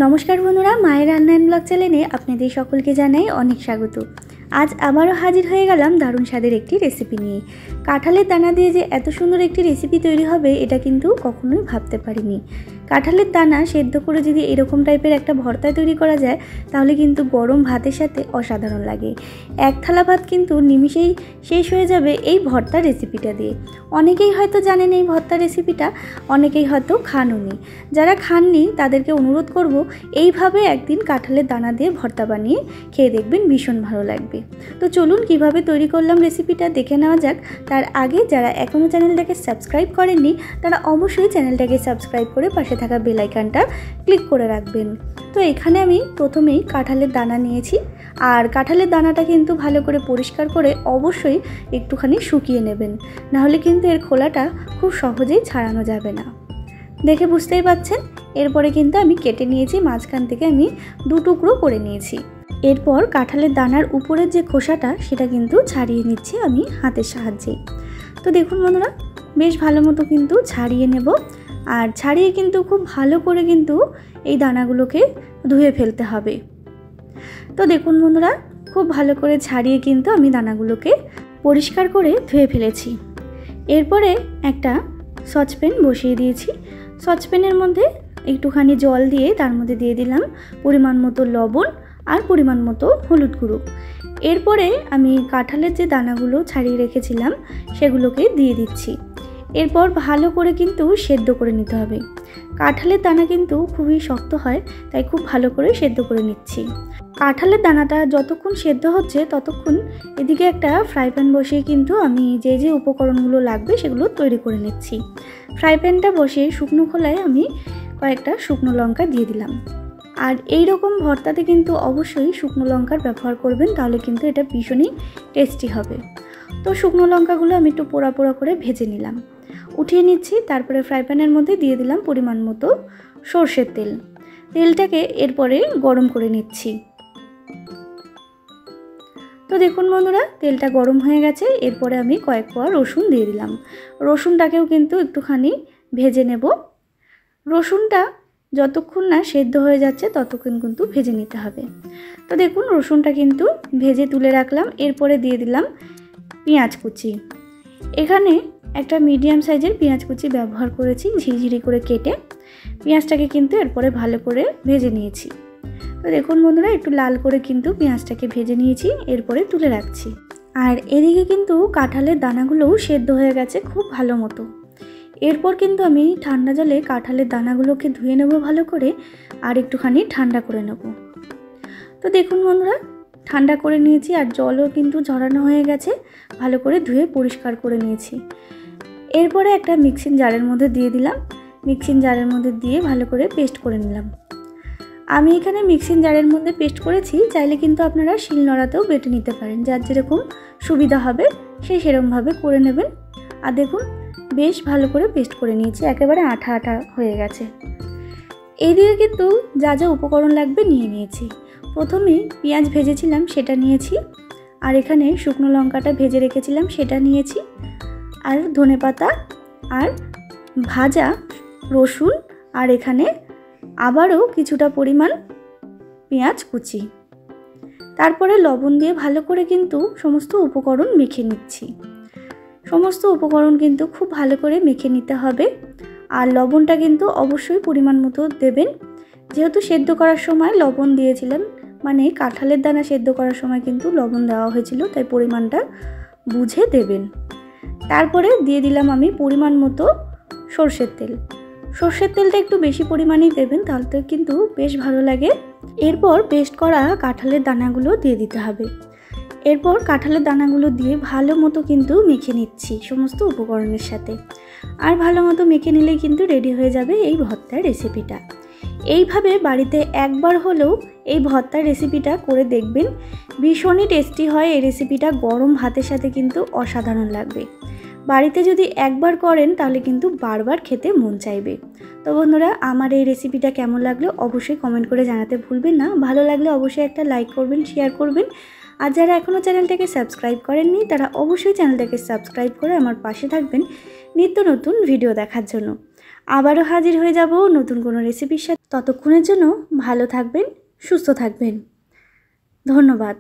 नमस्कार बंधुरा माয়ের রান্না এন্ড ব্লগ চ্যানেলে আপনাদের সকলকে জানাই অনেক স্বাগত। आज आबारो हाजिर হয়ে গেলাম দারুণ স্বাদের একটি রেসিপি নিয়ে। কাঁঠালের দানা দিয়ে যে এত সুন্দর একটি রেসিপি তৈরি হবে এটা কিন্তু কখনোই ভাবতে পারিনি। কাঁঠালের দানা সেদ্ধ করে যদি এরকম টাইপের একটা ভর্তা তৈরি করা যায় তাহলে কিন্তু গরম ভাতের সাথে অসাধারণ লাগে। এক থালা ভাত কিন্তু নিমিষেই শেষ হয়ে যাবে এই ভর্তা রেসিপিটা দিয়ে। অনেকেই হয়তো জানেন এই ভর্তা রেসিপিটা, অনেকেই হয়তো খানওনি। যারা খাননি তাদেরকে অনুরোধ করব এইভাবে একদিন কাঁঠালের দানা দিয়ে ভর্তা বানিয়ে খেয়ে দেখবেন, ভীষণ ভালো লাগবে। তো চলুন কিভাবে তৈরি করলাম রেসিপিটা দেখে নেওয়া যাক। তার আগে যারা এখনও চ্যানেলটাকে সাবস্ক্রাইব করেননি তারা অবশ্যই চ্যানেলটাকে সাবস্ক্রাইব করে পাশে থাকা বেল আইকনটা ক্লিক করে রাখবেন। তো এখানে আমি প্রথমেই কাঁঠালের দানা নিয়েছি, আর কাঁঠালের দানাটা কিন্তু ভালো করে পরিষ্কার করে অবশ্যই একটুখানি শুকিয়ে নেবেন, নাহলে কিন্তু এর খোলাটা খুব সহজেই ছাড়ানো যাবে না। দেখে বুঝতেই পাচ্ছেন। এরপরে কিন্তু আমি কেটে নিয়েছি, মাঝখান থেকে আমি দু টুকরো করে নিয়েছি। এরপর কাঁঠালের দানার উপরের যে খোসাটা সেটা কিন্তু ছাড়িয়ে নিচ্ছি আমি হাতের সাহায্যে। তো দেখুন বন্ধুরা, বেশ ভালো মতো কিন্তু ছাড়িয়ে নেব, আর ছাড়িয়ে কিন্তু খুব ভালো করে কিন্তু এই দানাগুলোকে ধুয়ে ফেলতে হবে। তো দেখুন বন্ধুরা, খুব ভালো করে ছাড়িয়ে কিন্তু আমি দানাগুলোকে পরিষ্কার করে ধুয়ে ফেলেছি। এরপরে একটা সসপ্যান বসিয়ে দিয়েছি। সসপ্যানের মধ্যে একটুখানি জল দিয়ে তার মধ্যে দিয়ে দিলাম পরিমাণ মতো লবণ আর পরিমাণ মতো হলুদ গুঁড়ো। এরপরে আমি কাঁঠালের যে দানাগুলো ছাড়িয়ে রেখেছিলাম সেগুলোকে দিয়ে দিচ্ছি। এরপর ভালো করে কিন্তু সেদ্ধ করে নিতে হবে। কাঁঠালের দানা কিন্তু খুবই শক্ত হয়, তাই খুব ভালো করে সেদ্ধ করে নিচ্ছি। কাঁঠালের দানাটা যতক্ষণ সেদ্ধ হচ্ছে ততক্ষণ এদিকে একটা ফ্রাই প্যান বসিয়ে কিন্তু আমি যে যে উপকরণগুলো লাগবে সেগুলো তৈরি করে নিচ্ছি। ফ্রাই প্যানটা বসিয়ে শুকনো খোলায় আমি কয়েকটা শুকনো লঙ্কা দিয়ে দিলাম। আর এই রকম ভর্তাতে কিন্তু অবশ্যই শুকনো লঙ্কার ব্যবহার করবেন, তাহলে কিন্তু এটা ভীষণই টেস্টি হবে। তো শুকনো লঙ্কাগুলো আমি একটু পোড়া পোড়া করে ভেজে নিলাম, উঠিয়ে নিচ্ছি। তারপরে ফ্রাই প্যানের মধ্যে দিয়ে দিলাম পরিমাণ মতো সর্ষের তেল। তেলটাকে এরপরে গরম করে নিচ্ছি। তো দেখুন বন্ধুরা, তেলটা গরম হয়ে গেছে। এরপরে আমি কয়েক কোয়া রসুন দিয়ে দিলাম। রসুনটাকেও কিন্তু একটুখানি ভেজে নেব। রসুনটা যতক্ষণ না সেদ্ধ হয়ে যাচ্ছে ততক্ষণ কিন্তু ভেজে নিতে হবে। তো দেখুন রসুনটা কিন্তু ভেজে তুলে রাখলাম। এরপরে দিয়ে দিলাম পেঁয়াজ কুচি। এখানে একটা মিডিয়াম সাইজের পেঁয়াজ কুচি ব্যবহার করেছি, ঝিরিঝিরি করে কেটে। পেঁয়াজটাকে কিন্তু এরপরে ভালো করে ভেজে নিয়েছি। তো দেখুন বন্ধুরা, একটু লাল করে কিন্তু পেঁয়াজটাকে ভেজে নিয়েছি, এরপরে তুলে রাখছি। আর এদিকে কিন্তু কাঁঠালের দানাগুলোও সেদ্ধ হয়ে গেছে খুব ভালো মতো। এরপর কিন্তু আমি ঠান্ডা জলে কাঁঠালের দানাগুলোকে ধুয়ে নেব ভালো করে, আর একটুখানি ঠান্ডা করে নেব। তো দেখুন বন্ধুরা, ঠান্ডা করে নিয়েছি, আর জলও কিন্তু ঝরানো হয়ে গেছে, ভালো করে ধুয়ে পরিষ্কার করে নিয়েছি। এরপরে একটা মিক্সিং জারের মধ্যে দিয়ে দিলাম। মিক্সিং জারের মধ্যে দিয়ে ভালো করে পেস্ট করে নিলাম। আমি এখানে মিক্সিং জারের মধ্যে পেস্ট করেছি, চাইলে কিন্তু আপনারা শিলনোড়াতেও বেটে নিতে পারেন, যার যেরকম সুবিধা হবে সেরকমভাবে করে নেবেন। আর দেখুন বেশ ভালো করে পেস্ট করে নিয়েছি, একেবারে আঠা আঠা হয়ে গেছে। এইদিকে কিন্তু যা যা উপকরণ লাগবে নিয়ে নিয়েছি। প্রথমে পেঁয়াজ ভেজেছিলাম সেটা নিয়েছি, আর এখানে শুকনো লঙ্কাটা ভেজে রেখেছিলাম সেটা নিয়েছি, আর ধনেপাতা আর ভাজা রসুন, আর এখানে আবারও কিছুটা পরিমাণ পেঁয়াজ কুচি। তারপরে লবণ দিয়ে ভালো করে কিন্তু সমস্ত উপকরণ মেখে নিচ্ছি। সমস্ত উপকরণ কিন্তু খুব ভালো করে মেখে নিতে হবে। আর লবণটা কিন্তু অবশ্যই পরিমাণ মতো দেবেন, যেহেতু সেদ্ধ করার সময় লবণ দিয়েছিলেন, মানে কাঁঠালের দানা সেদ্ধ করার সময় কিন্তু লবণ দেওয়া হয়েছিল, তাই পরিমাণটা বুঝে দেবেন। তারপরে দিয়ে দিলাম আমি পরিমাণ মতো সর্ষের তেল। সর্ষের তেলটা একটু বেশি পরিমাণেই দেবেন, তাহলে তো কিন্তু বেশ ভালো লাগে। এরপর পেস্ট করা কাঁঠালের দানাগুলো দিয়ে দিতে হবে। এরপর কাঁঠালের দানাগুলো দিয়ে ভালো মতো কিন্তু মেখে নিচ্ছি সমস্ত উপকরণের সাথে। আর ভালো মতো মেখে নিলেই কিন্তু রেডি হয়ে যাবে এই ভর্তার রেসিপিটা। এইভাবে বাড়িতে একবার হলেও এই ভর্তার রেসিপিটা করে দেখবেন, ভীষণই টেস্টি হয় এই রেসিপিটা। গরম ভাতের সাথে কিন্তু অসাধারণ লাগবে। বাড়িতে যদি একবার করেন তাহলে কিন্তু বারবার খেতে মন চাইবে। তো বন্ধুরা, আমার এই রেসিপিটা কেমন লাগলো অবশ্যই কমেন্ট করে জানাতে ভুলবেন না। ভালো লাগলে অবশ্যই একটা লাইক করবেন, শেয়ার করবেন। আর যারা এখনও চ্যানেলটাকে সাবস্ক্রাইব করেননি তারা অবশ্যই চ্যানেলটাকে সাবস্ক্রাইব করে আমার পাশে থাকবেন নিত্য নতুন ভিডিও দেখার জন্য। আবারও হাজির হয়ে যাব নতুন কোনো রেসিপির সাথে। ততক্ষণের জন্য ভালো থাকবেন, সুস্থ থাকবেন। ধন্যবাদ।